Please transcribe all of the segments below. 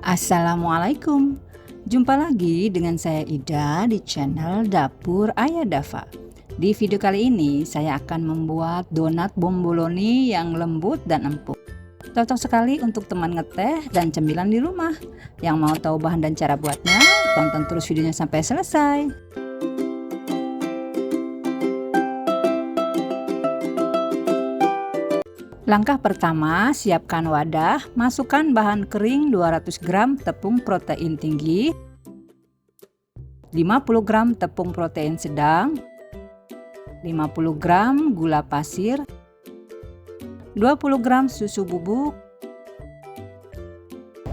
Assalamualaikum. Jumpa lagi dengan saya Ida di channel Dapur Ayah Dafa. Di video kali ini saya akan membuat donat bomboloni yang lembut dan empuk. Cocok sekali untuk teman ngeteh dan cemilan di rumah. Yang mau tahu bahan dan cara buatnya, tonton terus videonya sampai selesai. Langkah pertama, siapkan wadah, masukkan bahan kering 200 gram tepung protein tinggi, 50 gram tepung protein sedang, 50 gram gula pasir, 20 gram susu bubuk,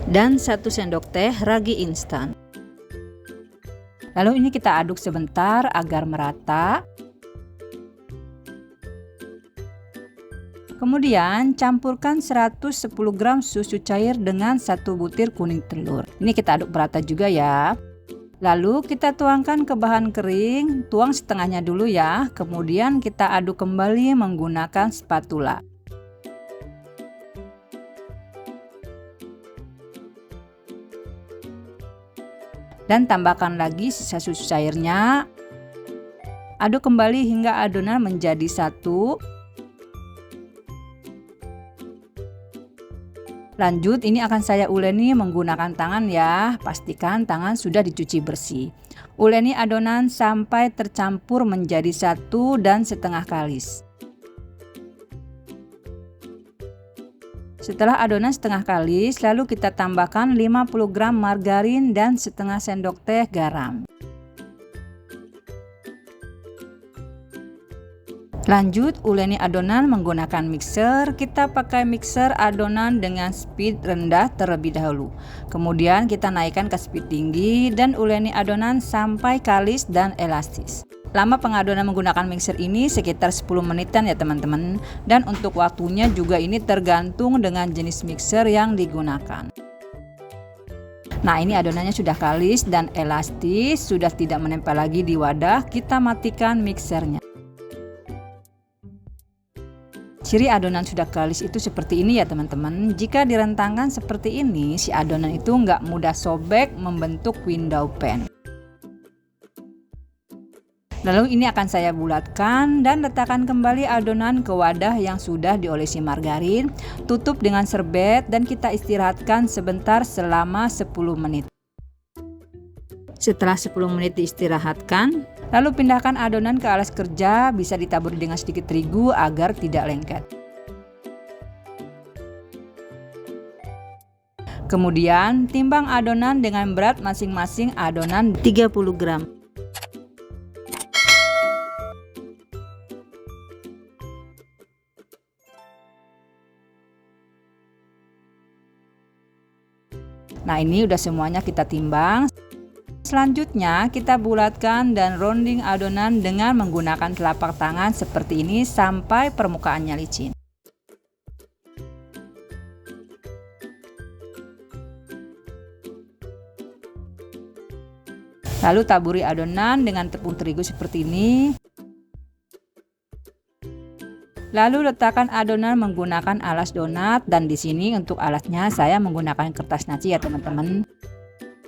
dan 1 sendok teh ragi instan. Lalu ini kita aduk sebentar agar merata. Kemudian campurkan 110 gram susu cair dengan 1 butir kuning telur. Ini kita aduk merata juga ya. Lalu kita tuangkan ke bahan kering, tuang setengahnya dulu ya. Kemudian kita aduk kembali menggunakan spatula. Dan tambahkan lagi sisa susu cairnya. Aduk kembali hingga adonan menjadi satu. Lanjut, ini akan saya uleni menggunakan tangan ya. Pastikan tangan sudah dicuci bersih. Uleni adonan sampai tercampur menjadi 1,5 kalis. Setelah adonan setengah kalis, lalu kita tambahkan 50 gram margarin dan setengah sendok teh garam. Lanjut, uleni adonan menggunakan mixer. Kita pakai mixer adonan dengan speed rendah terlebih dahulu. Kemudian kita naikkan ke speed tinggi dan uleni adonan sampai kalis dan elastis. Lama pengadonan menggunakan mixer ini sekitar 10 menitan ya teman-teman. Dan untuk waktunya juga ini tergantung dengan jenis mixer yang digunakan. Nah, ini adonannya sudah kalis dan elastis, sudah tidak menempel lagi di wadah. Kita matikan mixernya. Ciri adonan sudah kalis itu seperti ini ya teman-teman. Jika direntangkan seperti ini, si adonan itu nggak mudah sobek membentuk window pan. Lalu ini akan saya bulatkan dan letakkan kembali adonan ke wadah yang sudah diolesi margarin. Tutup dengan serbet dan kita istirahatkan sebentar selama 10 menit. Setelah 10 menit diistirahatkan, lalu pindahkan adonan ke alas kerja, bisa ditaburi dengan sedikit terigu agar tidak lengket. Kemudian timbang adonan dengan berat masing-masing adonan 30 gram. Nah, ini udah semuanya kita timbang. Selanjutnya kita bulatkan dan rounding adonan dengan menggunakan telapak tangan seperti ini sampai permukaannya licin. Lalu taburi adonan dengan tepung terigu seperti ini. Lalu letakkan adonan menggunakan alas donat dan di sini untuk alasnya saya menggunakan kertas naci ya teman-teman.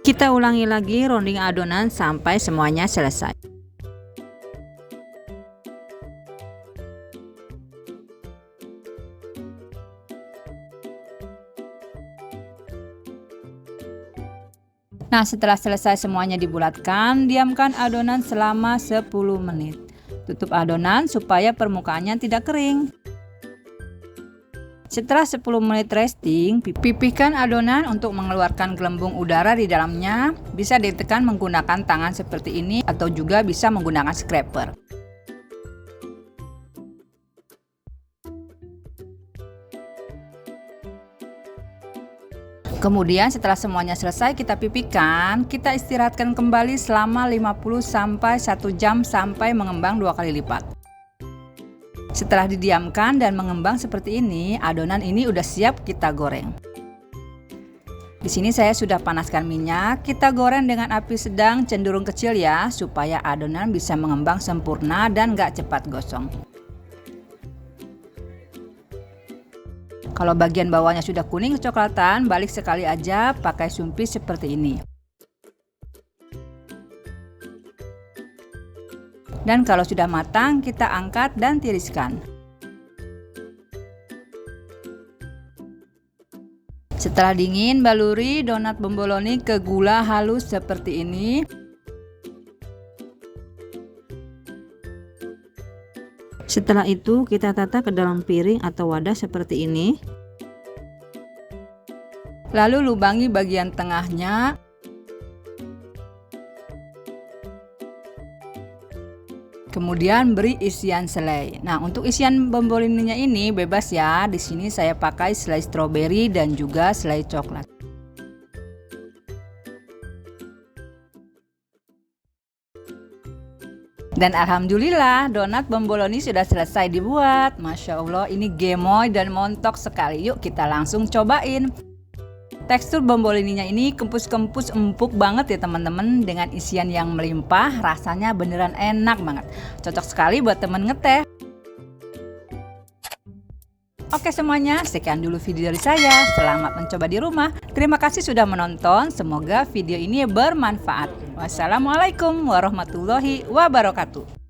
Kita ulangi lagi rounding adonan sampai semuanya selesai. Nah, setelah selesai semuanya dibulatkan, diamkan adonan selama 10 menit. Tutup adonan supaya permukaannya tidak kering. Setelah 10 menit resting, pipihkan adonan untuk mengeluarkan gelembung udara di dalamnya. Bisa ditekan menggunakan tangan seperti ini atau juga bisa menggunakan scraper. Kemudian setelah semuanya selesai kita pipihkan, kita istirahatkan kembali selama 50 sampai 1 jam sampai mengembang 2 kali lipat. Setelah didiamkan dan mengembang seperti ini, adonan ini udah siap kita goreng. Di sini saya sudah panaskan minyak, kita goreng dengan api sedang cenderung kecil ya, supaya adonan bisa mengembang sempurna dan gak cepat gosong. Kalau bagian bawahnya sudah kuning kecoklatan, balik sekali aja pakai sumpit seperti ini. Dan kalau sudah matang, kita angkat dan tiriskan. Setelah dingin, baluri donat bomboloni ke gula halus seperti ini. Setelah itu kita tata ke dalam piring atau wadah seperti ini. Lalu lubangi bagian tengahnya. Kemudian beri isian selai. Nah, untuk isian bomboloninya ini bebas ya. Di sini saya pakai selai stroberi dan juga selai coklat. Dan alhamdulillah donat bomboloni sudah selesai dibuat. Masya Allah, ini gemoy dan montok sekali. Yuk kita langsung cobain. Tekstur bomboloninya ini kempus-kempus empuk banget ya teman-teman, dengan isian yang melimpah, rasanya beneran enak banget. Cocok sekali buat temen ngeteh. Oke semuanya, sekian dulu video dari saya. Selamat mencoba di rumah. Terima kasih sudah menonton. Semoga video ini bermanfaat. Wassalamualaikum warahmatullahi wabarakatuh.